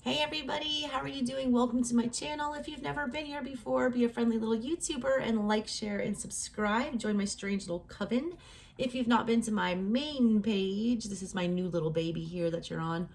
Hey everybody, how are you doing? Welcome to my channel. If you've never been here before, be a friendly little YouTuber and like, share, and subscribe. Join my strange little coven. If you've not been to my main page, this is my new little baby here that you're on.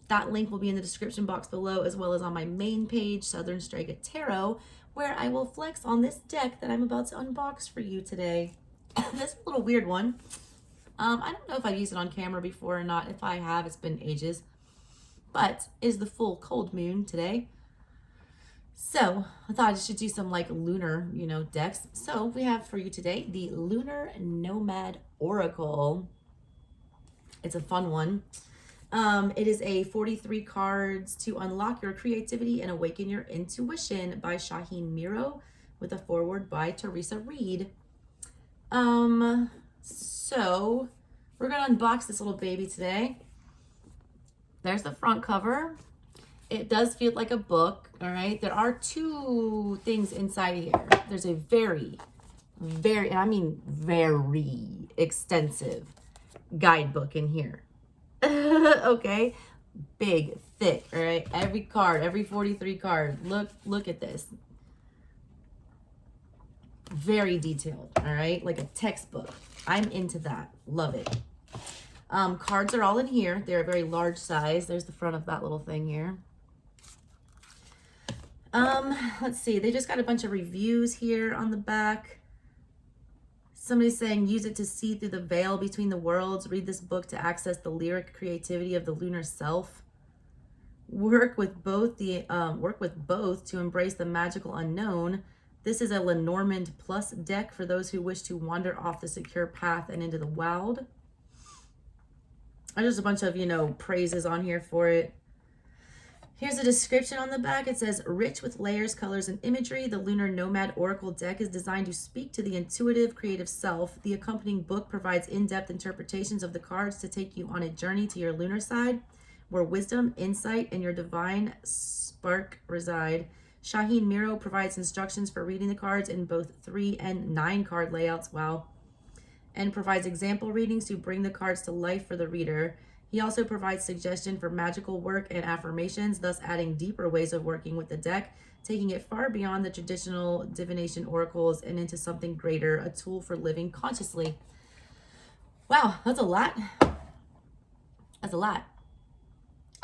That link will be in the description box below, as well as on my main page, Southern Strega Tarot, where I will flex on this deck that I'm about to unbox for you today. This is a little weird one. I don't know if I've used it on camera before or not. If I have, it's been ages. But it is the full cold moon today. So I thought I should do some like lunar, decks. So we have for you today the Lunar Nomad Oracle. It's a fun one. It is a 43 cards to unlock your creativity and awaken your intuition by Shaheen Miro with a foreword by Teresa Reed. So we're gonna unbox this little baby today. There's the front cover. It does feel like a book, all right? There are two things inside here. There's a very, and I mean very extensive guidebook in here. Okay? Big, thick, all right? Every card, every 43 card. Look at this. Very detailed, all right? Like a textbook. I'm into that. Love it. Cards are all in here. They're a very large size. There's the front of that little thing here. Let's see. They just got a bunch of reviews here on the back. Somebody's saying, use it to see through the veil between the worlds. Read this book to access the lyric creativity of the lunar self. Work with both to embrace the magical unknown. This is a Lenormand Plus deck for those who wish to wander off the secure path and into the wild. There's a bunch of, praises on here for it. Here's a description on the back. It says, rich with layers, colors, and imagery, the Lunar Nomad Oracle deck is designed to speak to the intuitive, creative self. The accompanying book provides in-depth interpretations of the cards to take you on a journey to your lunar side, where wisdom, insight, and your divine spark reside. Shaheen Miro provides instructions for reading the cards in both 3 and 9 card layouts. Wow. And provides example readings to bring the cards to life for the reader. He also provides suggestion for magical work and affirmations, thus adding deeper ways of working with the deck, taking it far beyond the traditional divination oracles and into something greater, a tool for living consciously. Wow, that's a lot. That's a lot.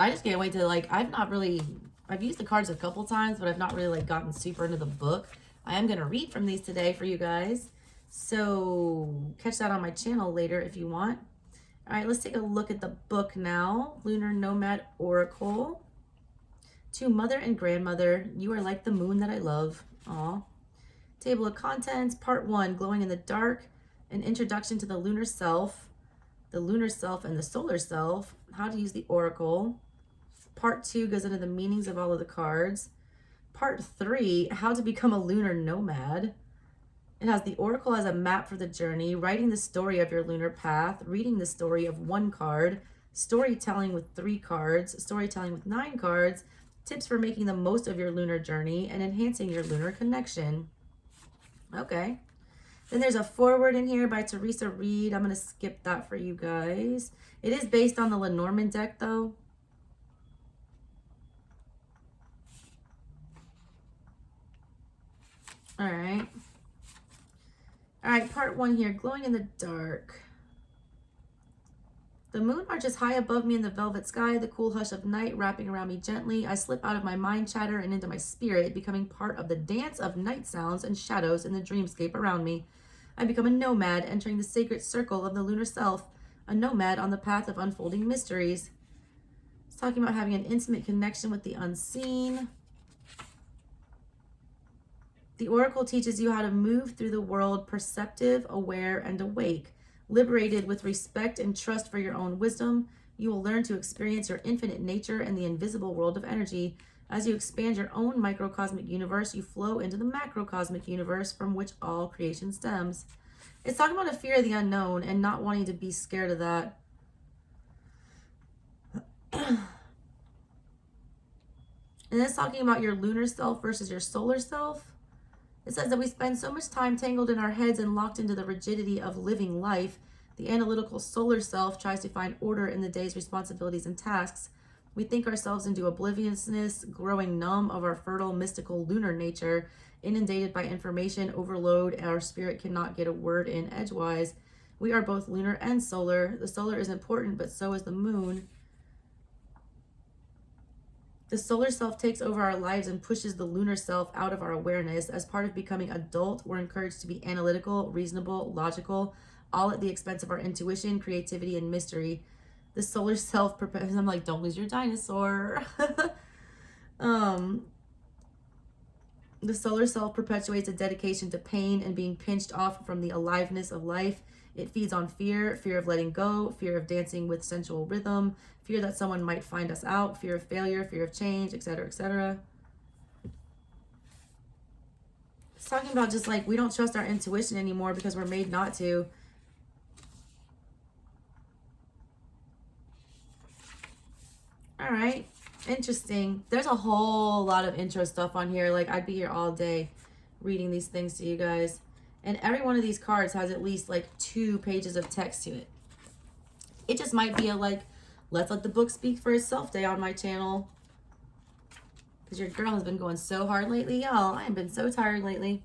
I just can't wait to I've used the cards a couple times, but I've not really gotten super into the book. I am going to read from these today for you guys. So catch that on my channel later if you want. All right, let's take a look at the book now. Lunar Nomad Oracle. To mother and grandmother, you are like the moon that I love. Aw. Table of contents, part 1, glowing in the dark, an introduction to the lunar self and the solar self, how to use the oracle. Part 2 goes into the meanings of all of the cards. Part 3, how to become a lunar nomad. It has the oracle as a map for the journey, writing the story of your lunar path, reading the story of 1 card, storytelling with 3 cards, storytelling with 9 cards, tips for making the most of your lunar journey, and enhancing your lunar connection. Okay. Then there's a foreword in here by Teresa Reed. I'm going to skip that for you guys. It is based on the Lenormand deck, though. All right. All right, part 1 here, glowing in the dark. The moon arches high above me in the velvet sky, the cool hush of night wrapping around me gently. I slip out of my mind chatter and into my spirit, becoming part of the dance of night sounds and shadows in the dreamscape around me. I become a nomad, entering the sacred circle of the lunar self, a nomad on the path of unfolding mysteries. It's talking about having an intimate connection with the unseen. The oracle teaches you how to move through the world perceptive, aware, and awake. Liberated with respect and trust for your own wisdom, you will learn to experience your infinite nature and the invisible world of energy. As you expand your own microcosmic universe, you flow into the macrocosmic universe from which all creation stems. It's talking about a fear of the unknown and not wanting to be scared of that. And it's talking about your lunar self versus your solar self. It says that we spend so much time tangled in our heads and locked into the rigidity of living life. The analytical solar self tries to find order in the day's responsibilities and tasks. We think ourselves into obliviousness, growing numb of our fertile, mystical, lunar nature, inundated by information overload. Our spirit cannot get a word in edgewise. We are both lunar and solar. The solar is important, but so is the moon. The solar self takes over our lives and pushes the lunar self out of our awareness. As part of becoming adult, we're encouraged to be analytical, reasonable, logical, all at the expense of our intuition, creativity, and mystery. The solar self prepares. I'm like, don't lose your dinosaur. The solar self perpetuates a dedication to pain and being pinched off from the aliveness of life. It feeds on fear, fear of letting go, fear of dancing with sensual rhythm, fear that someone might find us out, fear of failure, fear of change, etc., etc. It's talking about just like we don't trust our intuition anymore because we're made not to. All right, interesting. There's a whole lot of intro stuff on here. Like, I'd be here all day reading these things to you guys. And every one of these cards has at least like 2 pages of text to it. It just might be a like, let's let the book speak for itself day on my channel. Because your girl has been going so hard lately, y'all. I have been so tired lately.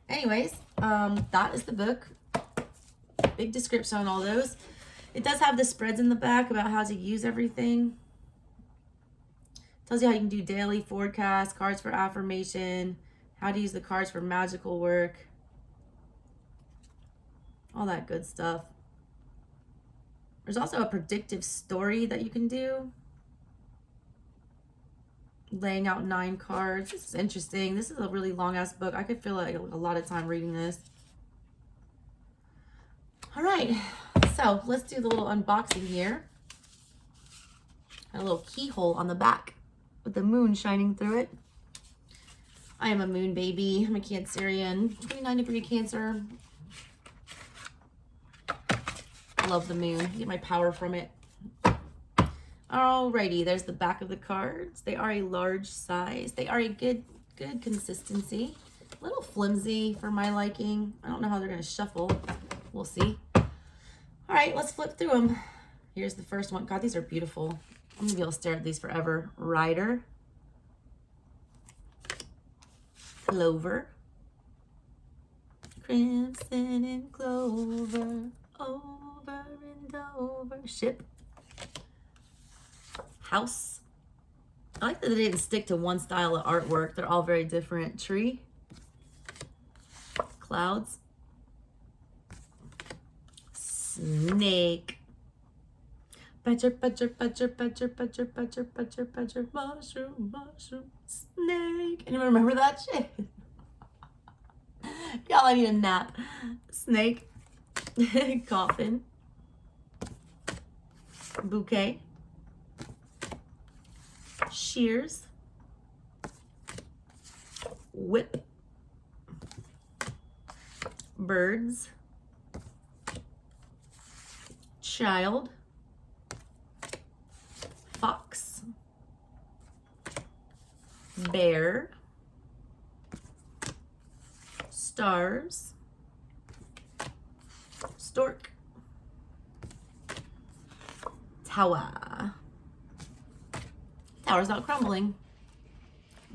Anyways, that is the book. Big description on all those. It does have the spreads in the back about how to use everything. Tells you how you can do daily forecast, cards for affirmation, how to use the cards for magical work. All that good stuff. There's also a predictive story that you can do. Laying out 9 cards. This is interesting. This is a really long ass book. I could feel like a lot of time reading this. All right, so let's do the little unboxing here. A little keyhole on the back with the moon shining through it. I am a moon baby. I'm a Cancerian, 29-degree Cancer. Love the moon. Get my power from it. Alrighty, there's the back of the cards. They are a large size. They are a good consistency. A little flimsy for my liking. I don't know how they're gonna shuffle. We'll see. All right, let's flip through them. Here's the first one. God, these are beautiful. I'm gonna be able to stare at these forever. Rider. Clover. Crimson and clover. Over and over. Ship. House. I like that they didn't stick to one style of artwork. They're all very different. Tree. Clouds. Snake. Badger, badger, badger, badger, badger, badger, badger, badger, mushroom, mushroom, snake. Anyone remember that shit? Y'all, I need a nap. Snake. Coffin. Bouquet. Shears. Whip. Birds. Child. Fox. Bear. Stars. Stork. Tower. Tower's not crumbling.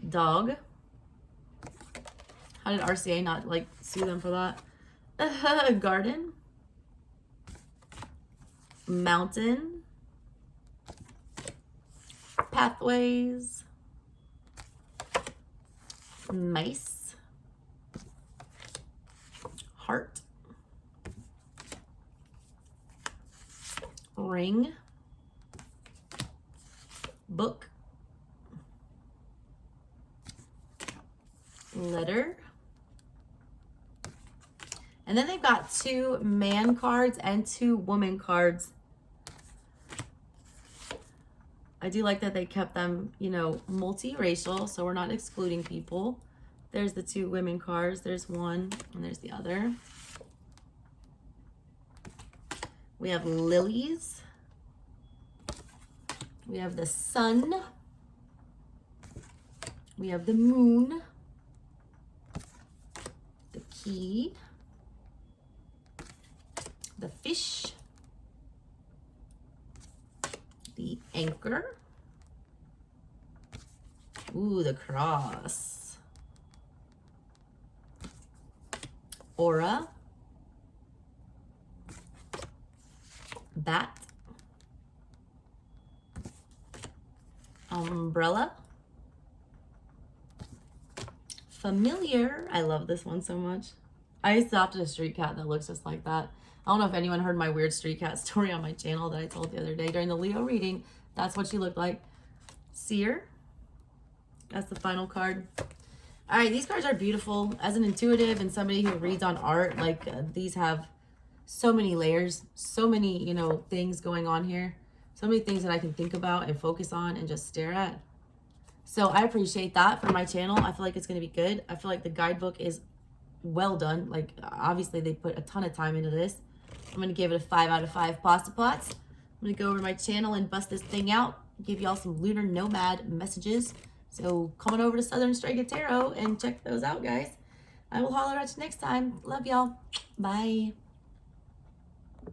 Dog. How did RCA not like sue them for that? Garden. Mountain. Pathways. Mice. Heart. Ring. Book. Letter. And then they've got 2 man cards and 2 woman cards. I do like that they kept them, you know, multiracial, so we're not excluding people. There's the 2 women cards. There's one and there's the other. We have lilies. We have the sun. We have the moon. The key. The fish. The anchor. Ooh, the cross. Aura. Bat. Umbrella. Familiar. I love this one so much. I adopted a street cat that looks just like that. I don't know if anyone heard my weird street cat story on my channel that I told the other day during the Leo reading. That's what she looked like. Seer. That's the final card. All right, these cards are beautiful. As an intuitive and somebody who reads on art, like these have so many layers, so many, you know, things going on here. So many things that I can think about and focus on and just stare at. So I appreciate that for my channel. I feel like it's going to be good. I feel like the guidebook is well done. Like, obviously, they put a ton of time into this. I'm going to give it a 5 out of 5 pasta pots. I'm going to go over to my channel and bust this thing out. Give y'all some Lunar Nomad messages. So come on over to Southern Strega Tarot and check those out, guys. I will holler at you next time. Love y'all. Bye.